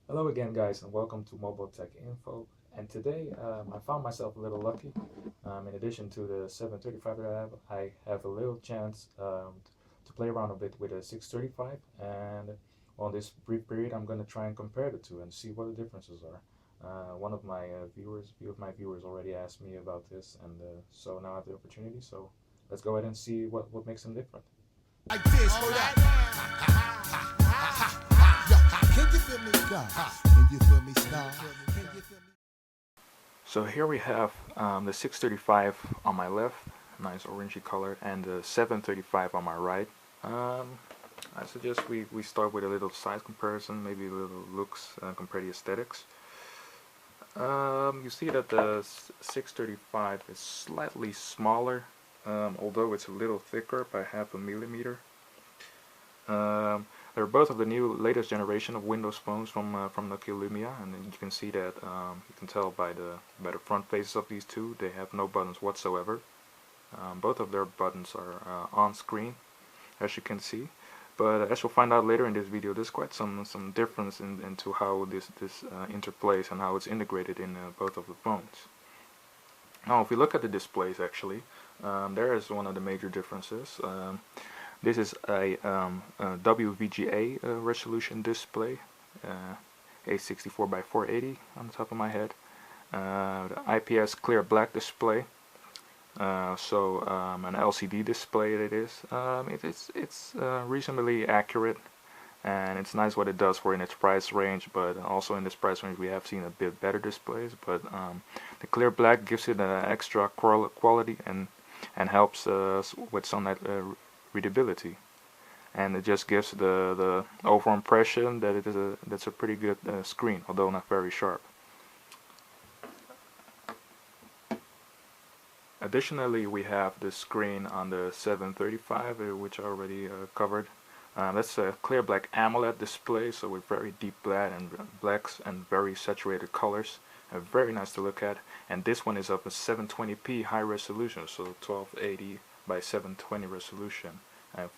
Hello again, guys, and welcome to Mobile Tech Info. And today, I found myself a little lucky. In addition to the 735 that I have a little chance to play around a bit with a 635. And on this brief period, I'm going to try and compare the two and see what the differences are. One of my few of my viewers already asked me about this, and so now I have the opportunity. So let's go ahead and see what makes them different. Like this, hold can you feel me, God? Can you feel me, star? Can you feel me? So here we have the 635 on my left, nice orangey color, and the 735 on my right. Um, I suggest we start with a little size comparison, maybe a little looks, compare the aesthetics. You see that the 635 is slightly smaller, although it's a little thicker by half a millimeter. They're both of the new latest generation of Windows phones from Nokia Lumia, and you can see that you can tell by the front faces of these two, they have no buttons whatsoever. Both of their buttons are on screen, as you can see. But as you'll find out later in this video, there's quite some difference into how this interplays and how it's integrated in both of the phones. Now, if we look at the displays, actually, there is one of the major differences. This is a WVGA resolution display, 864 by 480 on the top of my head. The IPS clear black display, an LCD display it is. It's reasonably accurate, and it's nice what it does for in its price range, but also in this price range we have seen a bit better displays, but the clear black gives it an extra quality and helps with sunlight readability, and it just gives the overall impression that that's a pretty good screen, although not very sharp. Additionally, we have the screen on the 735, which I already covered. That's a clear black AMOLED display, so with very deep blacks and very saturated colors. Very nice to look at. And this one is of a 720p high resolution, so 1280 by 720 resolution.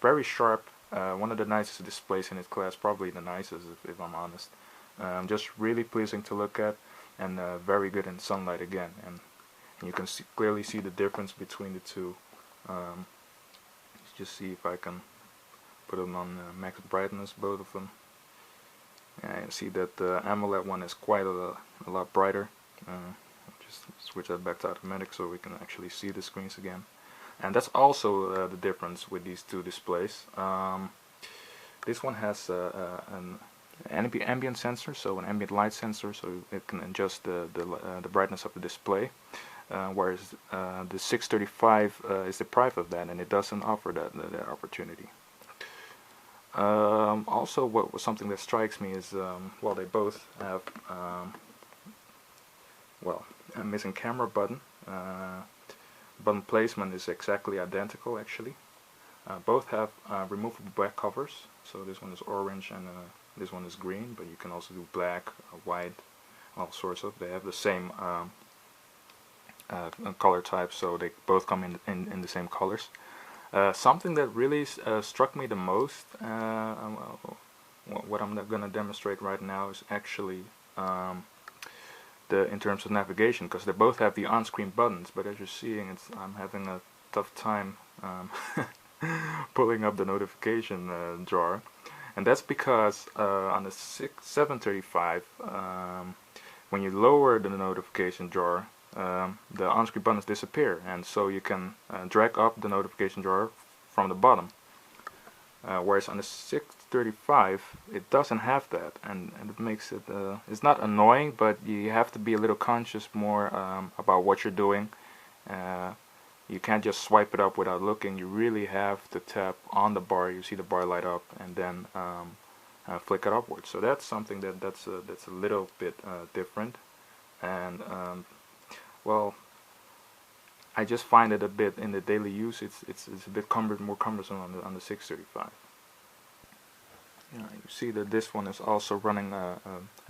Very sharp. One of the nicest displays in its class, probably the nicest if I'm honest. Just really pleasing to look at, and very good in sunlight again. And you can clearly see the difference between the two. Let's just see if I can put them on max brightness, both of them. And you see that the AMOLED one is quite a lot brighter. Just switch that back to automatic so we can actually see the screens again. And that's also the difference with these two displays. This one has an ambient sensor, so an ambient light sensor, so it can adjust the brightness of the display. Whereas the 635 is deprived of that, and it doesn't offer that opportunity. Also, what was something that strikes me is, well, they both have, a missing camera button. Button placement is exactly identical, actually. Both have removable back covers, so this one is orange and this one is green, but you can also do black, white, all sorts of. They have the same color type, so they both come in the same colors. Something that really struck me the most, what I'm going to demonstrate right now, is actually in terms of navigation, because they both have the on-screen buttons, but as you're seeing, I'm having a tough time pulling up the notification jar, and that's because on the 735, when you lower the notification jar, the on-screen buttons disappear, and so you can drag up the notification jar from the bottom. Whereas on the 635 it doesn't have that, and it makes it it's not annoying, but you have to be a little conscious more about what you're doing. You can't just swipe it up without looking. You really have to tap on the bar. You see the bar light up, and then flick it upwards. So that's something that's a little bit different, and well, I just find it a bit in the daily use. It's a bit more cumbersome on the 635. You see that this one is also running a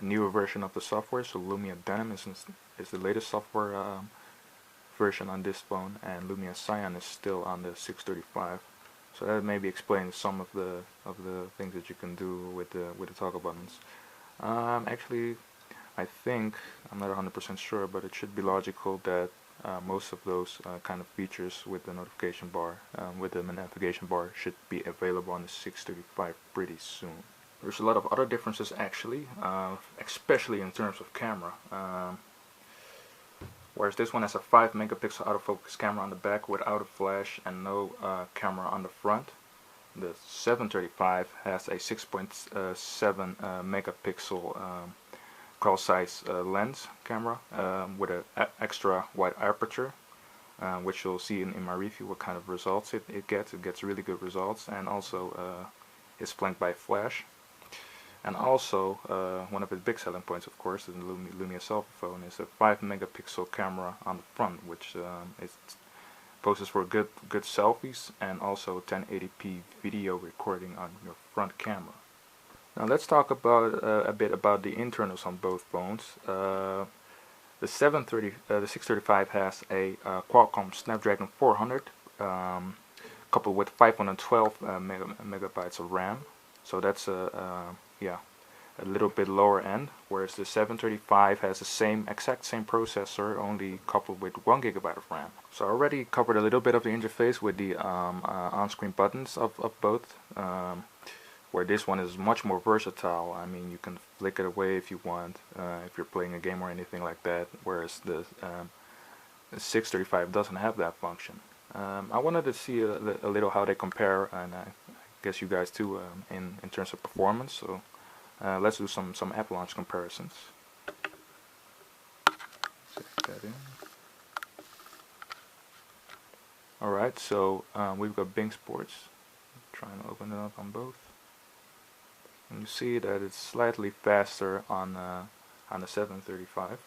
newer version of the software. So Lumia Denim is the latest software version on this phone, and Lumia Cyan is still on the 635. So that maybe explains some of the things that you can do with the toggle buttons. Actually, I think, I'm not 100% sure, but it should be logical that most of those kind of features with the notification bar, with the navigation bar, should be available on the 635 pretty soon. There's a lot of other differences actually, especially in terms of camera. Whereas this one has a 5 megapixel autofocus camera on the back without a flash and no camera on the front. The 735 has a 6.7 megapixel call size lens camera with an extra wide aperture, which you'll see in my review what kind of results it gets. It gets really good results, and also is flanked by flash. And also, one of its big selling points, of course, in the Lumia cell phone is a 5 megapixel camera on the front, which poses for good selfies and also 1080p video recording on your front camera. Now let's talk about a bit about the internals on both phones. The 635 has a Qualcomm Snapdragon 400 coupled with 512 megabytes of RAM. So that's a little bit lower end, whereas the 735 has the exact same processor, only coupled with 1 gigabyte of RAM. So I already covered a little bit of the interface with the on-screen buttons of both, where this one is much more versatile. I mean, you can flick it away if you want, if you're playing a game or anything like that, whereas the 635 doesn't have that function. I wanted to see a little how they compare, and I guess you guys too, in terms of performance. So let's do some app launch comparisons. Check that in. Alright, so we've got Bing Sports. Trying to open it up on both. And you see that it's slightly faster on the 735.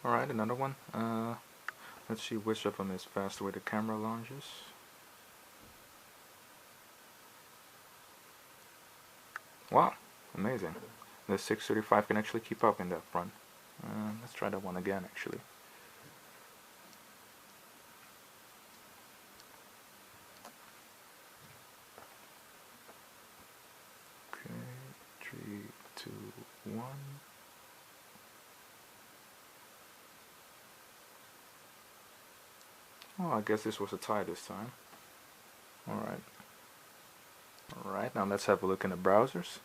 Alright, another one. Let's see which of them is faster with the camera launches. Wow, amazing. The 635 can actually keep up in that front. Let's try that one again actually. Okay, 3, 2, 1. Oh, I guess this was a tie this time. Alright. Alright, now let's have a look in the browsers.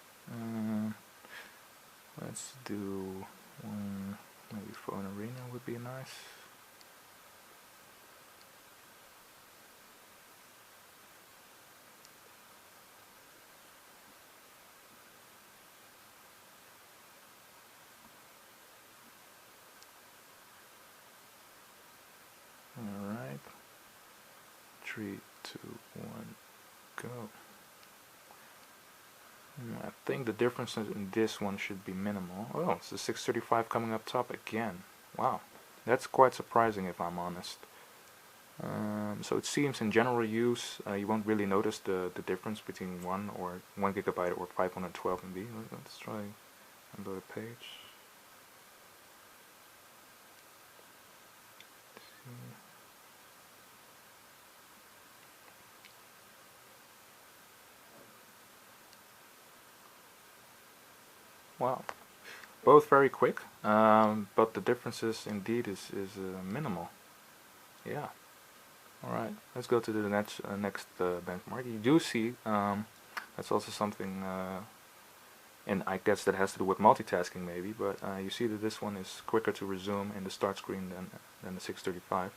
Let's do maybe Phone Arena would be nice. Alright. 3, 2, 1, go. I think the difference in this one should be minimal. Oh, it's the 635 coming up top again. Wow, that's quite surprising if I'm honest. So it seems in general use you won't really notice the difference between 1 gigabyte or 512 MB. Let's try another page. Wow, both very quick, but the differences indeed is minimal. Yeah. All right, let's go to the next benchmark. You do see that's also something, and I guess that has to do with multitasking maybe. But you see that this one is quicker to resume in the start screen than the 635.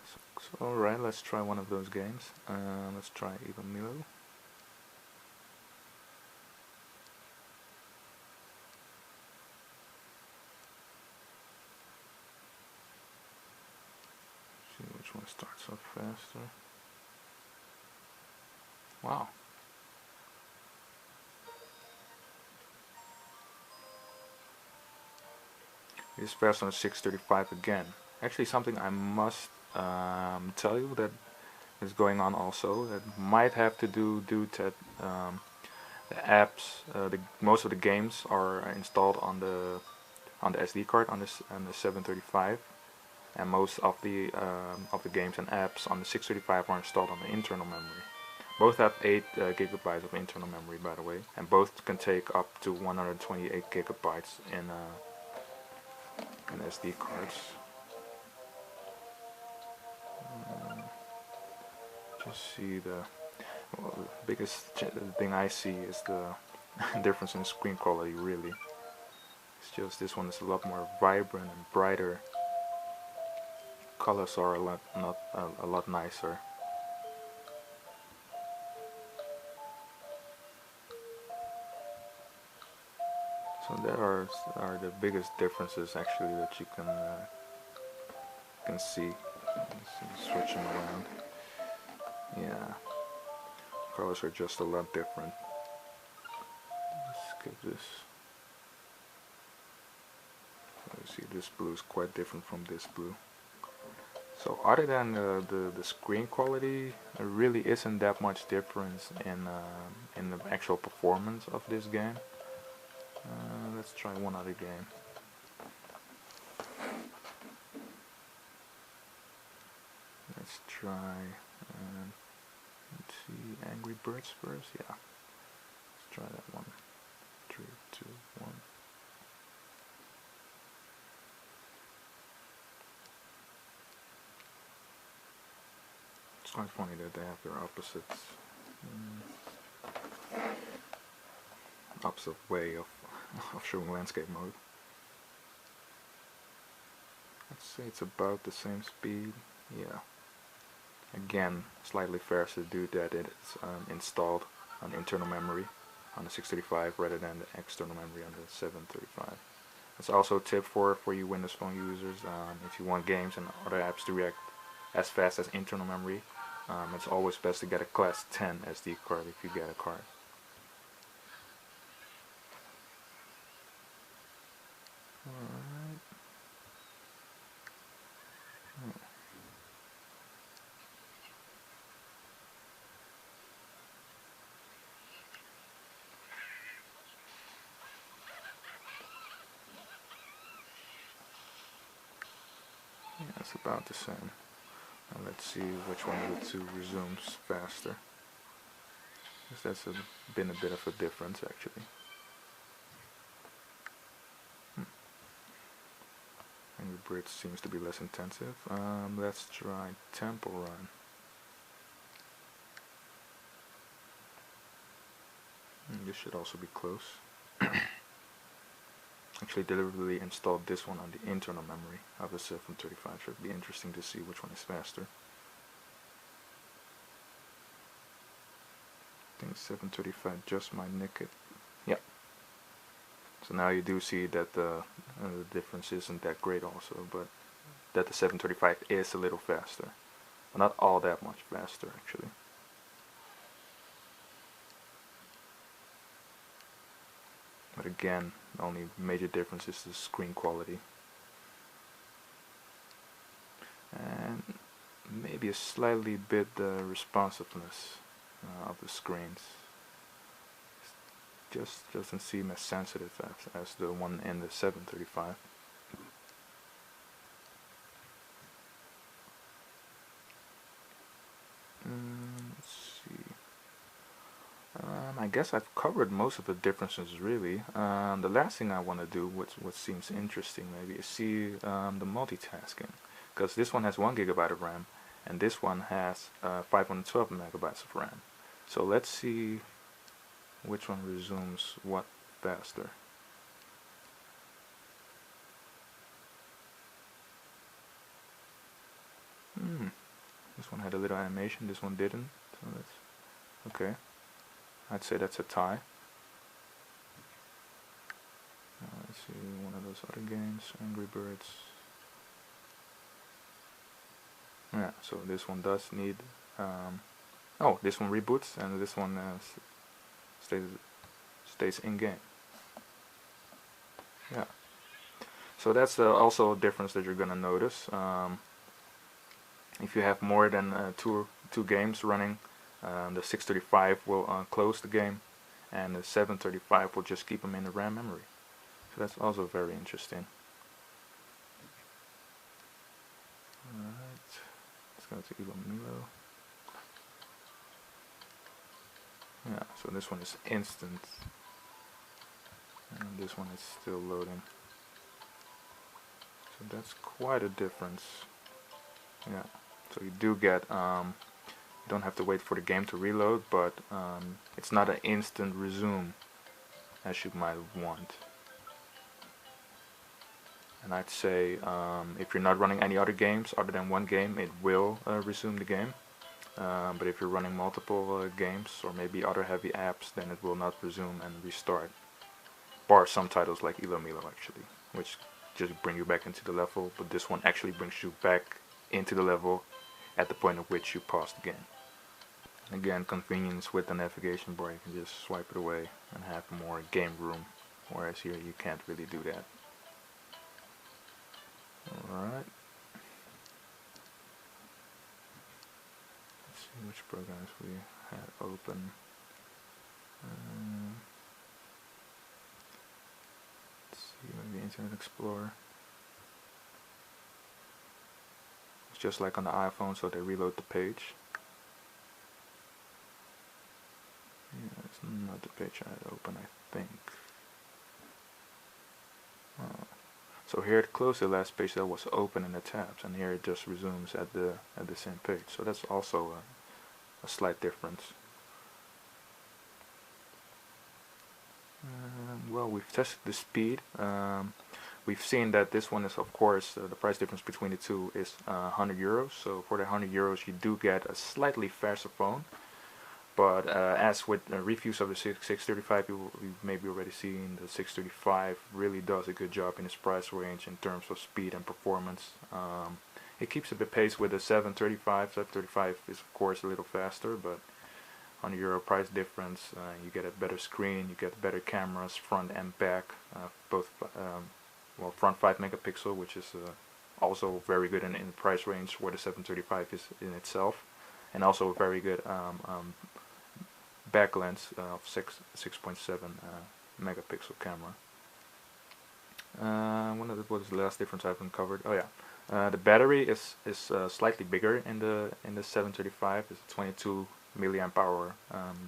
So all right, let's try one of those games. Let's try Even Milo. Which one starts up faster? Wow. It's fast on the 635 again. Actually, something I must tell you that is going on also. That might have to do due to the apps. Most of the games are installed on the SD card on the 735. and most of the games and apps on the 635 are installed on the internal memory. Both have 8 gigabytes of internal memory, by the way, and both can take up to 128 gigabytes in SD cards. Just see the biggest thing I see is the difference in screen quality. Really, it's just this one is a lot more vibrant and brighter. Colors are a lot nicer. So there are the biggest differences actually that you can see. Switch them around. Yeah, colors are just a lot different. Let's skip this. You see, this blue is quite different from this blue. So other than the screen quality, there really isn't that much difference in the actual performance of this game. Let's try one other game. Let's try, let's see, Angry Birds first. Yeah, let's try that one. 3, 2, 1. It's quite funny that they have their opposites. Opposite way of showing landscape mode. Let's say it's about the same speed. Yeah. Again, slightly faster due to that it's installed on internal memory on the 635 rather than the external memory on the 735. It's also a tip for you Windows Phone users. If you want games and other apps to react as fast as internal memory, it's always best to get a class 10 SD card if you get a card. Alright. Yeah, it's about the same. Now let's see which one of the two resumes faster. Because that's been a bit of a difference actually. Angry Birds seems to be less intensive. Let's try Temple Run. This should also be close. Actually deliberately installed this one on the internal memory of the 735, so it'd be interesting to see which one is faster. I think 735 just might nick it. Yep. So now you do see that the difference isn't that great also, but that the 735 is a little faster. But not all that much faster actually. But again, the only major difference is the screen quality. And maybe a slightly bit responsiveness of the screens. Just doesn't seem as sensitive as the one in the 735. Let's see. I guess I've covered most of the differences really. The last thing I want to do, what seems interesting maybe, is see the multitasking. Because this one has 1 gigabyte of RAM, and this one has 512 megabytes of RAM. So let's see which one resumes what faster. This one had a little animation, this one didn't. So that's okay. I'd say that's a tie. Let's see one of those other games, Angry Birds. Yeah, so this one does need. Oh, this one reboots, and this one stays in game. Yeah. So that's also a difference that you're gonna notice. If you have more than two games running, the 635 will close the game, and the 735 will just keep them in the RAM memory. So that's also very interesting. go to Ilomilo. Yeah, so this one is instant, and this one is still loading. So that's quite a difference. Yeah, so you do get, you don't have to wait for the game to reload, but it's not an instant resume as you might want. And I'd say if you're not running any other games other than one game, it will resume the game. But if you're running multiple games or maybe other heavy apps, then it will not resume and restart. Bar some titles like Ilomilo actually, which just bring you back into the level, but this one actually brings you back into the level at the point at which you pause the game. Again, convenience with the navigation bar, you can just swipe it away and have more game room, whereas here you can't really do that. Alright. Let's see which programs we had open. Let's see, maybe Internet Explorer. It's just like on the iPhone, so they reload the page. Yeah, it's not the page I had open, I think. Oh. So here it closed the last page that was open in the tabs, and here it just resumes at the same page. So that's also a slight difference. Well, we've tested the speed. We've seen that this one is, of course, the price difference between the two is 100 euros. So for the 100 euros, you do get a slightly faster phone. But as with reviews of the 635, you've maybe already seen the 635 really does a good job in its price range in terms of speed and performance. It keeps a bit pace with the 735. 735 is of course a little faster, but €100 price difference, you get a better screen, you get better cameras, front and back, both well, front 5 megapixel, which is also very good in the price range where the 735 is in itself, and also a very good back lens of 6.7 megapixel camera. What was the last difference I've uncovered? Oh yeah, the battery is slightly bigger in the 735. It's a 22 milliamp hour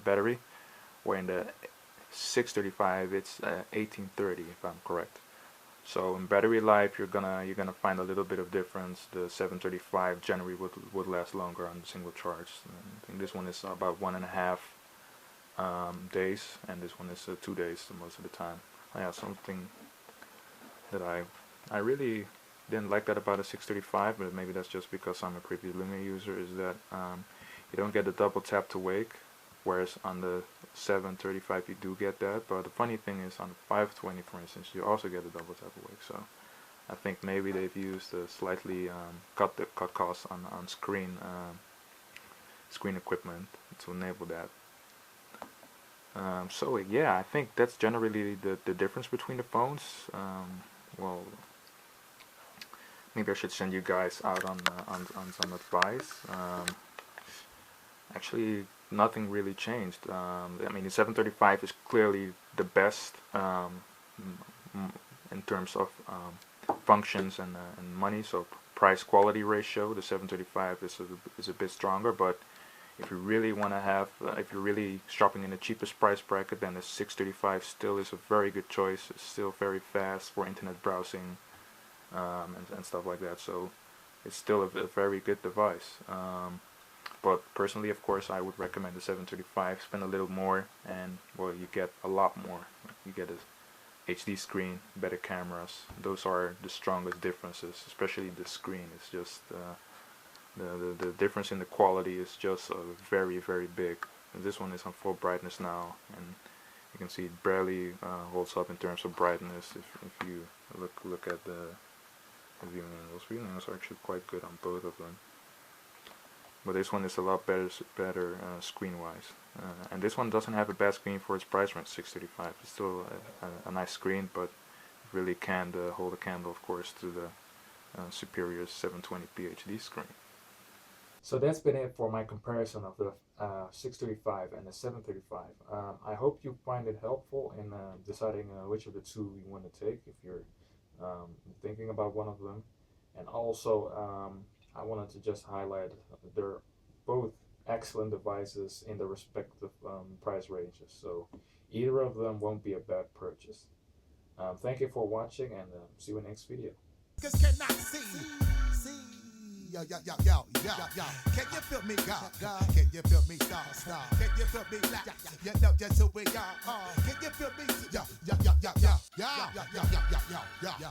battery, where in the 635 it's 1830 if I'm correct. So in battery life you're gonna find a little bit of difference. The 735 generally would last longer on single charge. I think this one is about 1.5 days, and this one is 2 days most of the time. Yeah, something that I really didn't like that about a 635, but maybe that's just because I'm a previous Lumia user, is that you don't get the double tap to wake, whereas on the 735 you do get that. But the funny thing is on the 520, for instance, you also get the double tap awake. So I think maybe they've used a slightly cut costs on screen equipment to enable that. So yeah, I think that's generally the difference between the phones. Well, maybe I should send you guys out on some advice. Actually, nothing really changed. I mean, the 735 is clearly the best in terms of functions and money. So price quality ratio, the 735 is a bit stronger. But if you really want to have, if you're really shopping in the cheapest price bracket, then the 635 still is a very good choice. It's still very fast for internet browsing and stuff like that. So it's still a very good device. But personally, of course, I would recommend the 735. Spend a little more, and well, you get a lot more. You get a HD screen, better cameras. Those are the strongest differences. Especially the screen. It's just the difference in the quality is just very big. And this one is on full brightness now, and you can see it barely holds up in terms of brightness. If you look at the viewing angles, viewing angles are actually quite good on both of them. But this one is a lot better screen-wise, and this one doesn't have a bad screen for its price range, 635. It's still a nice screen, but it really can't hold a candle, of course, to the superior 720p HD screen. So that's been it for my comparison of the 635 and the 735. I hope you find it helpful in deciding which of the two you want to take if you're thinking about one of them. And also, I wanted to just highlight they're both excellent devices in the respective price ranges. So either of them won't be a bad purchase. Thank you for watching and see you in the next video. Cause cannot see. Yo, yo, yo, yo, yo, yo. Can you feel me, God? Can you feel me, star? Can you feel me, like? You know just who we are. Can you feel me? Yo, yo, yo, yo, yo, yo, yo, yo, yo, yo, yo, yo.